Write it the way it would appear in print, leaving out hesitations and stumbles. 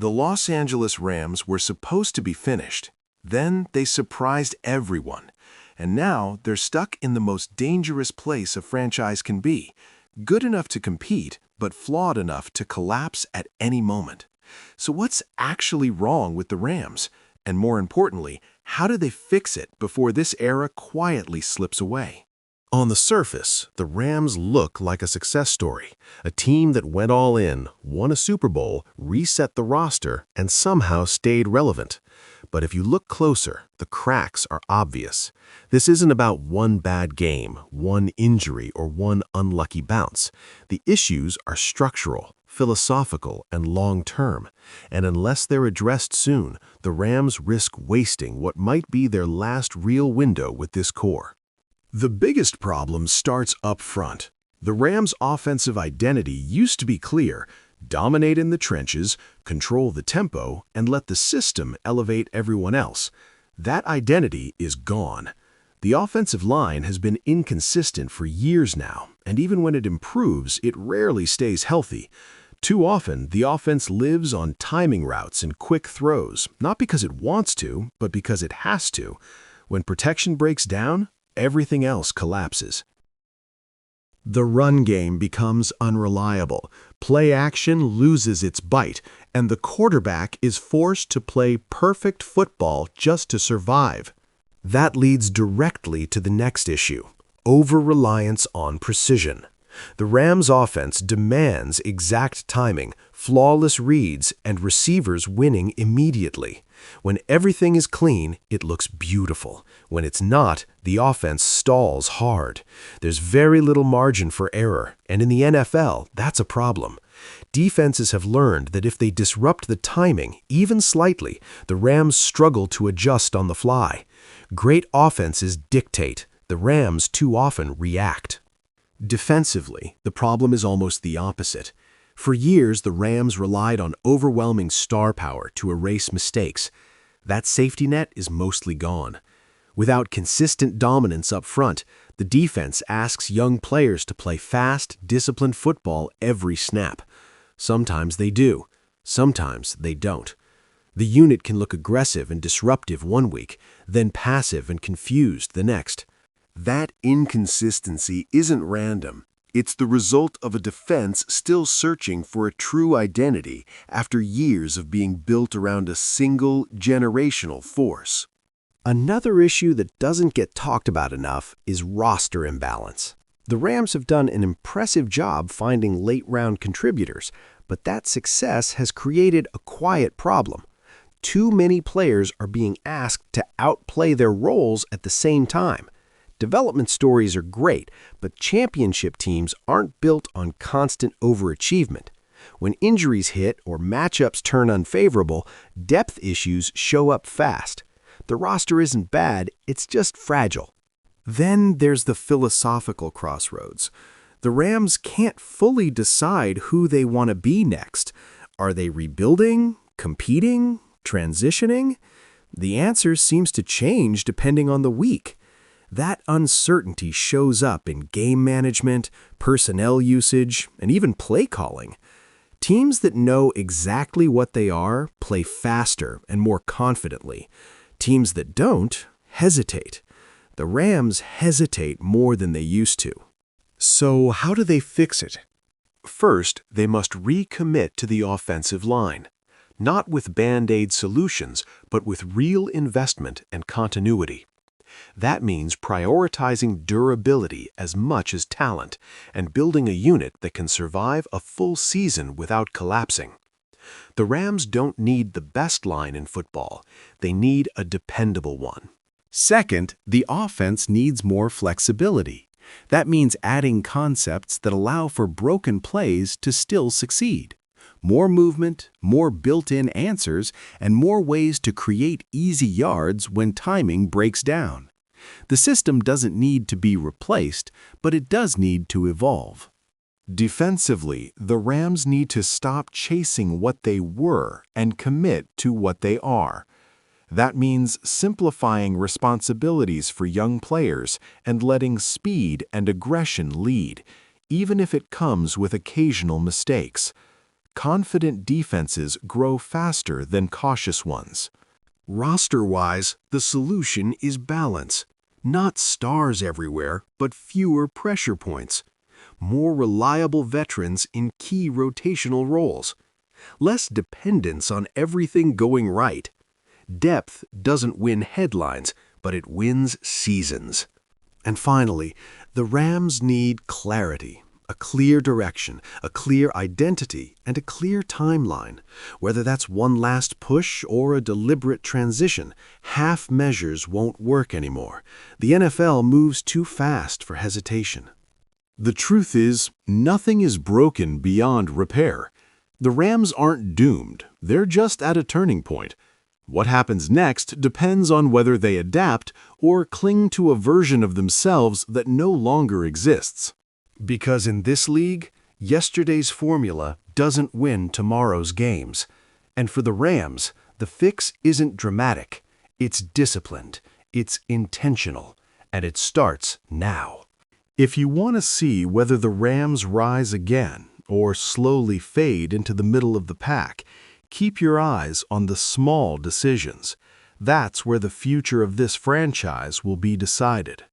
The Los Angeles Rams were supposed to be finished. Then they surprised everyone. And now they're stuck in the most dangerous place a franchise can be. Good enough to compete, but flawed enough to collapse at any moment. So what's actually wrong with the Rams? And more importantly, how do they fix it before this era quietly slips away? On the surface, the Rams look like a success story, a team that went all in, won a Super Bowl, reset the roster, and somehow stayed relevant. But if you look closer, the cracks are obvious. This isn't about one bad game, one injury, or one unlucky bounce. The issues are structural, philosophical, and long-term. And unless they're addressed soon, the Rams risk wasting what might be their last real window with this core. The biggest problem starts up front. The Rams' offensive identity used to be clear: dominate in the trenches, control the tempo, and let the system elevate everyone else. That identity is gone. The offensive line has been inconsistent for years now, and even when it improves, it rarely stays healthy. Too often, the offense lives on timing routes and quick throws, not because it wants to, but because it has to. When protection breaks down, everything else collapses. The run game becomes unreliable. Play action loses its bite, and the quarterback is forced to play perfect football just to survive. That leads directly to the next issue: over-reliance on precision. The Rams' offense demands exact timing, flawless reads, and receivers winning immediately. When everything is clean, it looks beautiful. When it's not, the offense stalls hard. There's very little margin for error, and in the NFL, that's a problem. Defenses have learned that if they disrupt the timing, even slightly, the Rams struggle to adjust on the fly. Great offenses dictate. The Rams too often react. Defensively, the problem is almost the opposite. For years, the Rams relied on overwhelming star power to erase mistakes. That safety net is mostly gone. Without consistent dominance up front, the defense asks young players to play fast, disciplined football every snap. Sometimes they do. Sometimes they don't. The unit can look aggressive and disruptive one week, then passive and confused the next. That inconsistency isn't random. It's the result of a defense still searching for a true identity after years of being built around a single generational force. Another issue that doesn't get talked about enough is roster imbalance. The Rams have done an impressive job finding late-round contributors, but that success has created a quiet problem. Too many players are being asked to outplay their roles at the same time. Development stories are great, but championship teams aren't built on constant overachievement. When injuries hit or matchups turn unfavorable, depth issues show up fast. The roster isn't bad, it's just fragile. Then there's the philosophical crossroads. The Rams can't fully decide who they want to be next. Are they rebuilding, competing, transitioning? The answer seems to change depending on the week. That uncertainty shows up in game management, personnel usage, and even play calling. Teams that know exactly what they are play faster and more confidently. Teams that don't hesitate. The Rams hesitate more than they used to. So how do they fix it? First, they must recommit to the offensive line. Not with band-aid solutions, but with real investment and continuity. That means prioritizing durability as much as talent and building a unit that can survive a full season without collapsing. The Rams don't need the best line in football. They need a dependable one. Second, the offense needs more flexibility. That means adding concepts that allow for broken plays to still succeed. More movement, more built-in answers, and more ways to create easy yards when timing breaks down. The system doesn't need to be replaced, but it does need to evolve. Defensively, the Rams need to stop chasing what they were and commit to what they are. That means simplifying responsibilities for young players and letting speed and aggression lead, even if it comes with occasional mistakes. Confident defenses grow faster than cautious ones. Roster-wise, the solution is balance. Not stars everywhere, but fewer pressure points. More reliable veterans in key rotational roles. Less dependence on everything going right. Depth doesn't win headlines, but it wins seasons. And finally, the Rams need clarity, a clear direction, a clear identity, and a clear timeline. Whether that's one last push or a deliberate transition, half measures won't work anymore. The NFL moves too fast for hesitation. The truth is, nothing is broken beyond repair. The Rams aren't doomed, they're just at a turning point. What happens next depends on whether they adapt or cling to a version of themselves that no longer exists. Because in this league, yesterday's formula doesn't win tomorrow's games. And for the Rams, the fix isn't dramatic, it's disciplined, it's intentional, and it starts now. If you want to see whether the Rams rise again or slowly fade into the middle of the pack, keep your eyes on the small decisions. That's where the future of this franchise will be decided.